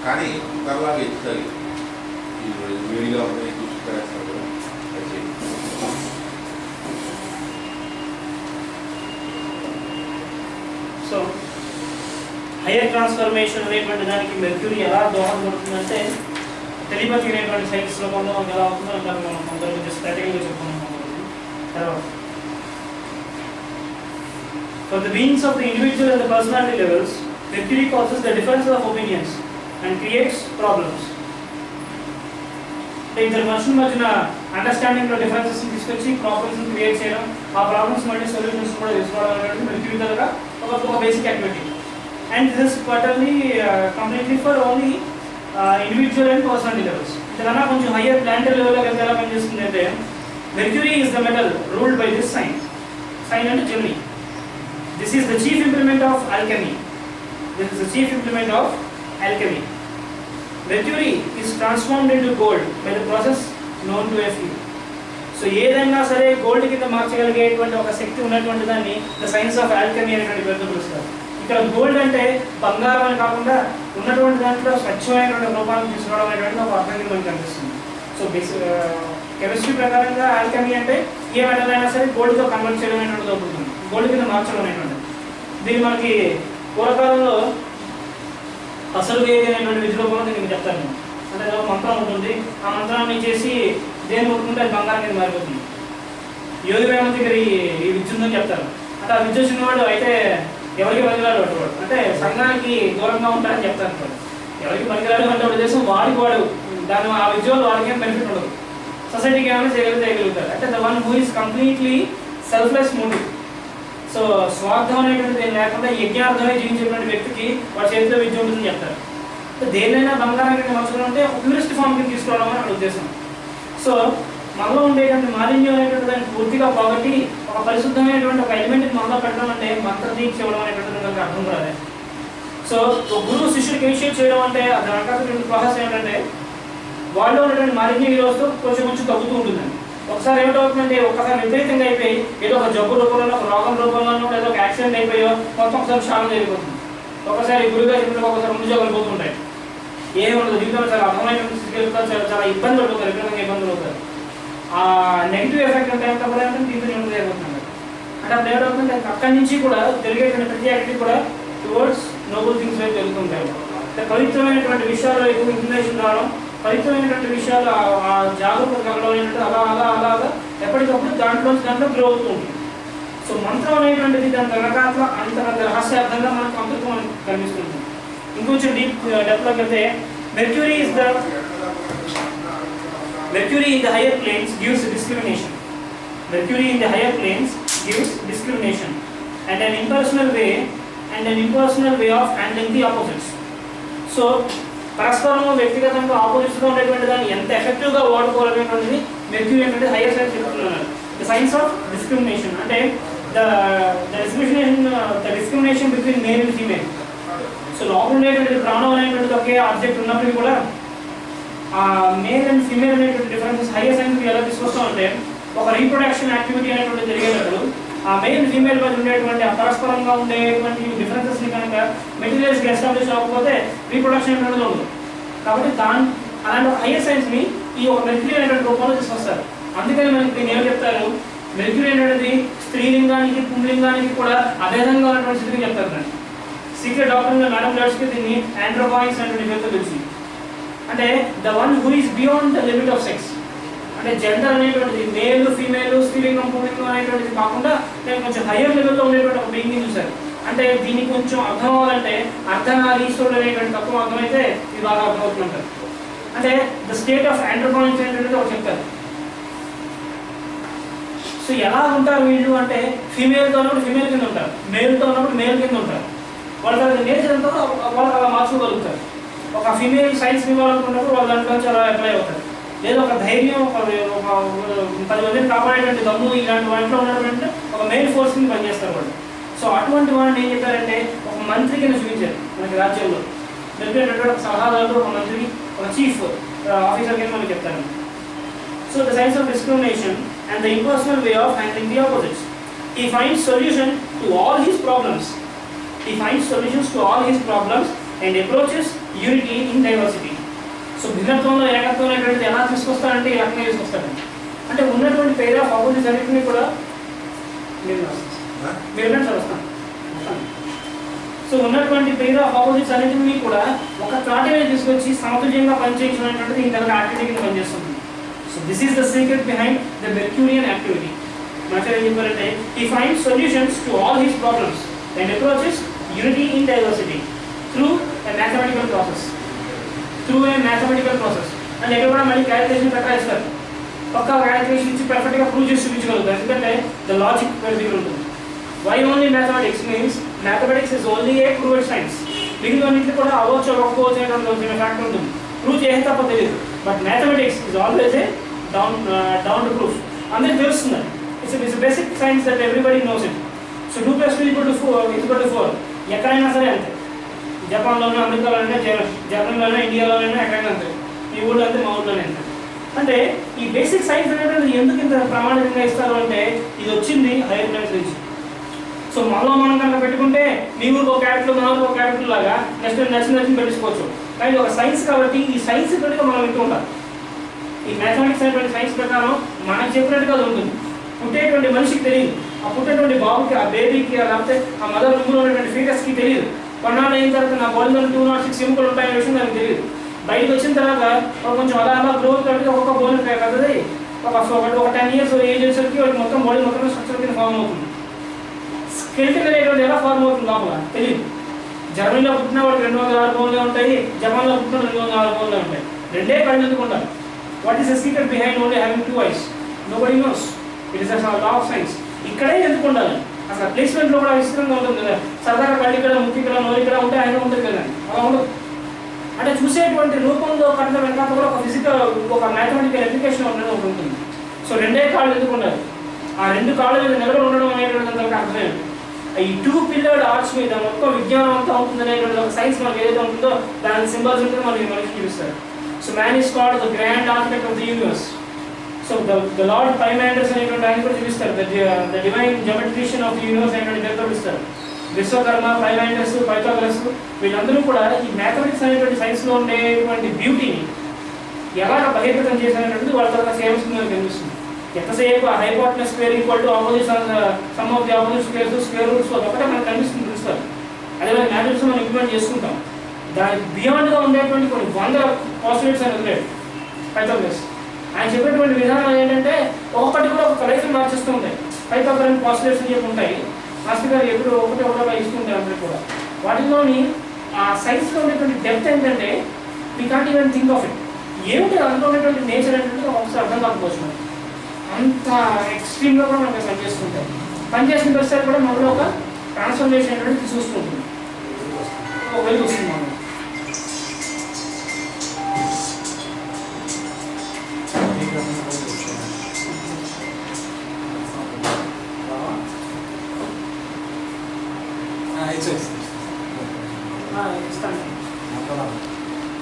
కానీ కుక్కర్లాగా ఎత్తుతుంది వేడిగా ఉన్నాయి చూసుకునేస్తారు కూడా సో హైయర్ ట్రాన్స్ఫర్మేషన్ అనేటువంటి దానికి మెర్క్యూరీ ఎలా దోహదపడుతుందంటే టెలిపతి అనేటువంటి సైన్స్లో కొంత ఎలా అవుతుందో దాన్ని మనం కొంతవరకు జస్ట్ ప్రాక్టికల్గా చెప్పుకున్నాం. తర్వాత for the beings of the individual and the personality levels, Mercury causes the difference of opinions and creates problems. ఇద్దరు మనుషుల మధ్యన అండర్స్టాండింగ్లో డిఫరెన్సెస్ తీసుకొచ్చి ప్రాబ్లమ్స్ క్రియేట్ చేయడం, ఆ ప్రాబ్లమ్స్ మళ్ళీ సొల్యూషన్స్ కూడా తీసుకోవడం అనేది మెర్క్యూరీ దగ్గర ఒక basic activity. And this is particularly completely for only individual and personality levels. ఇంతకన్నా కొంచెం హయ్యర్ ప్లానెటరీ లెవెల్లోకి వెళ్తే ఎలా పనిచేస్తుంది అంటే Mercury is the metal ruled by this sign. Sign అంటే Gemini. This is the chief implement of alchemy. This is the chief implement of alchemy. Mercury is transformed into gold by the process known to Fe. So ఏదైనా సరే gold కింద మార్చగలిగేటువంటి ఒక శక్తి ఉన్నటువంటి దాన్ని the science of Alchemy అనేటువంటి పేరుతో పిలుస్తారు. ఇక్కడ గోల్డ్ అంటే బంగారం అని కాకుండా ఉన్నటువంటి దాంట్లో స్వచ్ఛమైనటువంటి రూపాన్ని తీసుకోవడం అనేటువంటి ఒక అర్థం మనకు కనిపిస్తుంది. సో కెమిస్ట్రీ ప్రకారంగా ఆల్కెమీ అంటే ఏ మెటల్ అయినా సరే గోల్డ్తో కన్వర్ట్ చేయడం అనేటువంటిది అవుతుంది, గోల్డ్ కింద మార్చడం అనేటువంటి. దీన్ని మనకి పూర్వకాలంలో అసలు వేది అనేటువంటి విధి రూపంలో దీనికి చెప్తాను. అంటే ఒక మంత్రం ఉంటుంది, ఆ మంత్రాన్ని చేసి దేని ముట్టుకుంటే అది బంగారం కింద మారిపోతుంది. యోగి వేమ దగ్గర ఈ విద్య ఉందని చెప్తారు. అంటే ఆ విద్య వచ్చినవాడు అయితే ఎవరికి పనికిరాడు వాడు, అంటే సంఘానికి దూరంగా ఉంటారని చెప్తారు. ఎవరికి పనికిరాడు అంటే వాడు దేశం వాడికి వాడు దాని ఆ విద్య వల్ల వాడికి ఏం బెనిఫిట్ ఉండదు, సొసైటీకి ఏమైనా చేయగలుగుతారు. అంటే the one who is completely selfless motive. So స్వార్థం అనేటువంటిది లేకుండా యజ్ఞార్థమై జీవించేటువంటి వ్యక్తికి వాడి చేతిలో విద్య ఉంటుందని చెప్తారు. దేన్నైనా బంగారం కింద మార్చడం అంటే ఒక ప్యూరిస్ట్ ఫామ్ కింద తీసుకోవడం అని అక్కడ ఉద్దేశం. సో మనలో ఉండేటువంటి మాలిన్యం అనేటువంటి దాన్ని పూర్తిగా పోగొట్టి ఒక పరిశుద్ధమైనటువంటి ఒక ఎలిమెంట్ని మనలో పెట్టడం అంటే మంత్రదీక్ష ఇవ్వడం అనేటువంటి దానికి అర్థం కూడా అదే. సో గురువు శిష్యుడికి ఇనిషియేట్ చేయడం అంటే అది రకాలైనటువంటి ప్రాసెస్ ఏంటంటే వాళ్ళు ఉన్నటువంటి మాలిన్యం ఈ రోజుతో కొంచెం కొంచెం తగ్గుతూ ఉంటుందండి. ఒకసారి ఏమిటవుతుందంటే ఒక్కసారి విపరీతంగా అయిపోయి ఏదో ఒక జబ్బు రూపంలో ఒక రోగం రూపంలోనో ఏదో ఒక యాక్సిడెంట్ అయిపోయో మొత్తం ఒకసారి శాలం జరిగిపోతుంది. ఒకసారి గురువుగా చెప్పిన ఒకసారి ముందు జోగులు పోతుంటాయి. ఏముండదు జీవితంలో చాలా అర్థమైనటువంటి స్థితికి చాలా ఇబ్బందులు అవుతారు, విపరీతంగా ఇబ్బందులు అవుతారు. ఆ నెగిటివ్ ఎఫెక్ట్ అంటే ఎంత కూడా ఏంటంటే దీంతో ఏమి జరిగిపోతుంది. అంటే అప్పుడు ఏమవుతుందంటే అక్కడి నుంచి కూడా జరిగేటువంటి ప్రతి యాక్టివిటీ కూడా టువర్డ్స్ నోబుల్ థింగ్స్ వైపు జరుగుతుంటాయి. అంటే పవిత్రమైనటువంటి విషయాల్లో ఎక్కువ ఇన్ఫర్మేషన్ రావడం, పవిత్రమైనటువంటి విషయాలు ఆ జాగ్రత్త కలగడం అనేటువంటి అలాగా ఎప్పటికప్పుడు దాంట్లో గ్రో అవుతూ ఉంటుంది. సో మంత్రం అనేటువంటిది దాని వెనకాల అంత రహస్యార్థంగా మనకు అమృతం కనిపిస్తుంది. ఇంకొంచెం డెప్లోకి వెళ్తే mercury in the higher planes gives discrimination. Mercury in the higher planes gives discrimination and an impersonal way of handling the opposites. So పరస్పరము వ్యక్తిగతంగా ఆపోజిట్గా ఉండేటువంటి దాన్ని ఎంత ఎఫెక్టివ్గా వాడుకోవాలనేటువంటిది మెర్క్యూరీ అనేది హైయర్ సైన్స్ చెప్తున్నారు. ద సైన్స్ ఆఫ్ డిస్క్రిమినేషన్ అంటే the discrimination between male and female. So లోపల ఉండేటువంటి ప్రాణం అనేటువంటిది ఒకే ఆబ్జెక్ట్ ఉన్నప్పటికీ కూడా ఆ మేల్ అండ్ ఫీమేల్ అనేటువంటి డిఫరెన్సెస్ హైయర్ సైన్స్ ఎలా తీసుకొస్తాం అంటే ఒక రీప్రొడక్షన్ యాక్టివిటీ అనేటువంటి జరిగేటప్పుడు ఆ మెయిన్ ఫీమేల్ మధ్య ఉండేటువంటి పరస్పరంగా ఉండేటువంటి డిఫరెన్సెస్ని కనుక మెటీరియల్స్కి ఎస్టాబ్లిష్ అవ్వకపోతే రీప్రొడక్షన్ అనేటువంటిది ఉండదు. కాబట్టి అలాంటి హైయర్ సైన్స్ని ఈ ఒక మెర్క్యూరీ అనేటువంటి రూపంలో తీసుకొస్తారు. అందుకని మనకి దీన్ని ఏం చెప్తారు, మెర్క్యూరీ అనేది స్త్రీలింగానికి పుంలింగానికి కూడా అభేదంగా ఉన్నటువంటి స్థితికి చెప్తారు. దాన్ని సీక్రెట్ డాక్టర్గా మేడం లెట్స్కి దీన్ని ఆండ్రోపాయిన్స్ అనేటువంటి పేరుతో తెలిసింది. అంటే the one who is beyond the limit of sex. అంటే జెండర్ అనేటువంటిది మేల్ ఫీమేల్ స్త్రీలింగం పుంలింగం అనేటువంటిది కాకుండా నేను కొంచెం హయ్యర్ లెవెల్లో ఉండేటువంటి ఒక బీయింగ్ని చూశారు. అంటే దీనికి కొంచెం అర్థం అవ్వాలంటే అర్థనాలు ఈశ్వరుడు అనేటువంటి తత్వం అర్థమైతే ఇది బాగా అర్థమవుతుంటారు. అంటే ద స్టేట్ ఆఫ్ ఆండ్రోపాయిన్స్ అనేటువంటిది ఒకటి చెప్తారు. సో ఎలా ఉంటారు వీళ్ళు అంటే ఫీమేల్తో ఉన్నప్పుడు ఫీమేల్ కింద ఉంటారు, మేల్తో ఉన్నప్పుడు మేల్ కింద ఉంటారు. వాళ్ళకి నేచర్ ఎంతో వాళ్ళకి అలా మార్చుకోగలుగుతారు. ఒక ఫీమేల్ సైన్స్ ఇవ్వాలనుకున్నప్పుడు వాళ్ళు దాంట్లో చాలా అప్లై అవుతారు. లేదా ఒక ధైర్యం ఒక 10 మందిని కాపాడేటువంటి దమ్ము ఇలాంటి వాటిలో ఉన్నటువంటి ఒక మెయిన్ ఫోర్స్ కింద పనిచేస్తారు వాళ్ళు. సో అటువంటి వాళ్ళని ఏం చెప్పారంటే ఒక మంత్రి కింద చూపించారు మనకి రాజ్యంలో. జరిపేటటువంటి ఒక సలహాదారుడు ఒక మంత్రి ఒక చీఫ్ ఆఫీసర్ కింద మనకి చెప్తారు. So the science of discrimination and the impersonal way of handling the opposites. He finds solutions to all his problems and approaches unity in diversity. So భిన్నత్వంలో ఏకత్వం అనేటువంటిది ఎలా తీసుకొస్తారంటే ఈ రకంగా తీసుకొస్తారండి. అంటే ఉన్నటువంటి పెయిర్ ఆఫ్ ఆపోజిట్స్ అన్నింటినీ కూడా మీరు వస్తాను. సో ఉన్నటువంటి పెయిర్ ఆఫ్ ఆపోజిట్స్ అన్నింటినీ కూడా ఒక త్రాటి మీద తీసుకొచ్చి సమతుల్యంగా పనిచేయించినటువంటిది ఇంతగా యాక్టివిటీ కింద పనిచేస్తుంది. So this is the secret behind the Mercurian activity. Master ఏం చెప్పారంటే he finds solutions to all his problems and approaches unity in diversity through a mathematical process. And ఎక్కడ కూడా మళ్ళీ క్యాలిక్యులేషన్ ప్రకారం ఇస్తారు. పక్క క్యాలిక్యులేషన్ ఇచ్చి పర్ఫెక్ట్గా ప్రూవ్ చేసి చూపించగలుగుతారు. ఎందుకంటే ద లాజిక్ వేరే దగ్గర ఉంటుంది. Why only mathematics means mathematics is only a proved science. మిగిలిన అన్నింటినీ కూడా అవ్వచ్చు అవ్వకపోవచ్చు అనేటువంటి ఫ్యాక్టర్ ఉంటుంది. ప్రూవ్ చేసే తప్ప తెలియదు. But mathematics is always a down to proof. అందరికీ తెలుస్తుంది. It's a basic science that everybody knows it. So 2 + 2 = 4. ఎక్కడైనా సరే అంతే. జపాన్లోనే, అమెరికాలోనే, జర్మనీలోనే, ఇండియాలోనే ఎక్కడైనా అంతే. ఈ ఊళ్ళో అంతే, మా ఊళ్ళోనే అంతే. అంటే ఈ బేసిక్ సైన్స్ అనేది ఎందుకు ఇంత ప్రామాణికంగా ఇస్తారు అంటే ఇది వచ్చింది హైయర్ ప్లేన్స్ నుంచి. సో మనలో మనం కనుక పెట్టుకుంటే మీ ఊరికి ఒక క్యాపిటల్, మా ఊరికి ఒక క్యాపిటల్ లాగా నెక్స్ట్ నచ్చిన పెట్టించుకోవచ్చు. కానీ ఒక సైన్స్ కాబట్టి ఈ సైన్స్ కనుక మనం వింటూ ఉంటాం. ఈ మ్యాథమెటిక్స్ అనేటువంటి సైన్స్ ప్రకారం మనకు చెప్పినట్టుగా అది ఉంటుంది. పుట్టేటువంటి మనిషికి తెలియదు, ఆ పుట్టేటువంటి బాబుకి, ఆ బేబీకి, లేకపోతే ఆ మదర్ రూమ్లో ఉన్నటువంటి ఫీటస్కి తెలియదు. కొన్నాళ్ళు అయిన తర్వాత నా బాడీలో 206 ఎముకలు ఉంటాయనే విషయం నాకు తెలియదు. బయటకు వచ్చిన తర్వాత కొంచెం అలా గ్రోత్ కాబట్టి ఒక్కొక్క బోన్ పెద్దది ఒక 10 years ఏజ్ వచ్చేసరికి వాడికి మొత్తం బాడీ మొత్తం స్ట్రక్చర్ కింద ఫార్మ్ అవుతుంది. స్కెల్టన్ అనేటువంటి ఎలా ఫార్మ్ అవుతుంది లోపల తెలియదు. జర్మనీలో పుట్టిన వాడికి 206 బోన్లే ఉంటాయి, జపాన్లో పుట్టిన 206 బోన్లే ఉంటాయి. రెండే కళ్ళు ఎందుకు ఉంటాయి? What is the secret behind only having 2 eyes? Nobody nose. It is law of science. ఇక్కడే ఎందుకు ఉండాలి? అసలు ప్లేస్మెంట్లో కూడా విస్తృతంగా ఉంటుంది కదా. సరదాగా కళ్ళు ఇక్కడ, ముక్కు ఇక్కడ, నోరు ఇక్కడ ఉంటే ఆయన ఉంటుంది కదా, అలా ఉండదు. అంటే చూసేటువంటి రూపంలో కట్టిన వెనక కూడా ఒక ఫిజికల్, ఒక మ్యాథమెటికల్ అప్లికేషన్ అనేది ఒకటి ఉంటుంది. సో రెండే కాళ్ళు ఎందుకు ఉండాలి? ఆ 2 కాళ్ళ మీద నిలబడి ఉండడం అనేటువంటి దానికి అర్థమే. ఈ 2 పిల్లర్డ్ ఆర్చ్ మీద మొత్తం విజ్ఞానం అంతా ఉంటుంది అనేటువంటి ఒక సైన్స్ మనకి ఏదైతే ఉంటుందో దాని సింబల్స్ ఉంటుందో మనకి చూపిస్తారు. So man is called the grand architect of the universe. So the lord Pymanders అనేటువంటి ఆయన కూడా చూపిస్తారు. The divine geometrician of the universe అనేటువంటి పేరుతో పిలుస్తారు. విశ్వకర్మ, పైమాండర్స్, పైథాగరస్ వీళ్ళందరూ కూడా ఈ మ్యాథమెటిక్స్ అనేటువంటి సైన్స్లో ఉండేటువంటి బ్యూటీని ఎలాగ బహిర్గతం చేసినటువంటిది వాళ్ళ తర్వాత సేమ్స్ కనిపిస్తుంది. ఎంతసేపు ఆ hypotenuse square equal to opposite some of the opposite squares, square roots ఒకటే మనకు కనిపిస్తుంది ప్రిన్సిపల్. అదే మ్యాథమెటిక్స్ మనం ఇంప్లిమెంట్ చేసుకుంటాం. దానికి బియాండ్గా ఉండేటువంటి కొన్ని 100 పాసిబిలిటీస్ అని వదిలేడు పైథాగరస్. ఆయన చెప్పేటువంటి విధానం ఏంటంటే ఒక్కొక్కటి కూడా ఒక లైఫ్ మార్చేస్తూ ఉంటాయి. పైథాగరస్ పాసిబిలిటీస్ అని చెప్పి ఉంటాయి. మాస్టర్ గారు ఎప్పుడు ఒకటే ఇస్తుంటారు అందరికీ కూడా. వాటిలోని ఆ సైన్స్లో ఉండేటువంటి డెప్త్ ఏంటంటే we can't even think of it. ఏమిటి అందులో ఉన్నటువంటి నేచర్ ఏంటంటే ఒకసారి అర్థం కాకపోవచ్చు. అంత ఎక్స్ట్రీమ్గా కూడా మనకి పనిచేస్తుంటాయి. పనిచేసిన ప్రతిసారి కూడా మనలో ఒక ట్రాన్స్ఫర్మేషన్ అనేది చూస్తూ ఉంటుంది. ఒక వెలుగు వస్తుంది మనం. ఇస్తాను.